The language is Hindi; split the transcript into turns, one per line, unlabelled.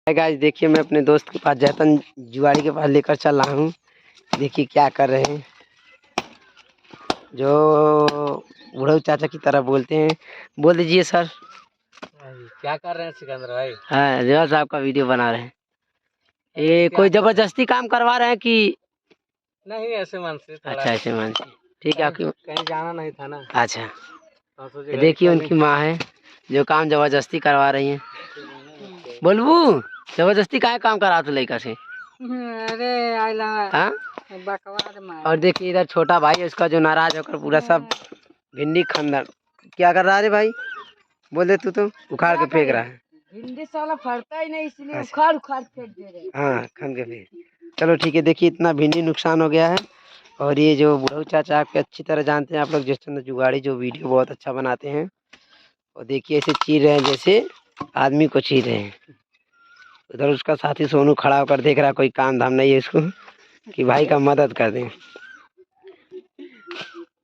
गाइस देखिए मैं अपने दोस्त के पास जैतन जुआड़ी के पास लेकर चल रहा हूँ। देखिए क्या कर रहे हैं, जो बुढ़ऊ चाचा की तरह बोलते हैं। बोल दीजिए सर।
क्या कर रहे हैं सिकंदर भाई?
हाँ जवाब साहब का वीडियो बना रहे हैं। ये कोई जबरदस्ती काम करवा रहे हैं कि
नहीं? ऐसे मन से
अच्छा ऐसे मान से ठीक है। आपकी
कहीं जाना नहीं था ना।
अच्छा ये देखिए उनकी माँ है जो काम जबरदस्ती करवा रही है। बोलबू जबरदस्ती काहे काम करा तू लड़का से?
अरे आइला
हाँ
बकवाद मार।
और देखिए इधर छोटा भाई है उसका जो नाराज होकर पूरा सब भिंडी खंडर क्या कर रहा है रे भाई? बोल दे तू तो उखाड़ के फेंक रहा है।
भिंडी साला फरता ही नहीं इसलिए
अच्छा।
उखाड़ उखाड़ फेंक दे रहे।
हाँ खन के फेंक। चलो ठीक है। देखिए इतना भिंडी नुकसान हो गया है। और ये जो बुढ़ऊ चाचा आपके अच्छी तरह जानते हैं आप लोग, जैसे जुगाड़ी जो वीडियो बहुत अच्छा बनाते हैं। और देखिए ऐसे चीर रहे हैं जैसे आदमी को चीर रहे हैं। उधर उसका साथी सोनू खड़ा होकर देख रहा है, कोई काम धाम नहीं है इसको कि भाई का मदद कर दें।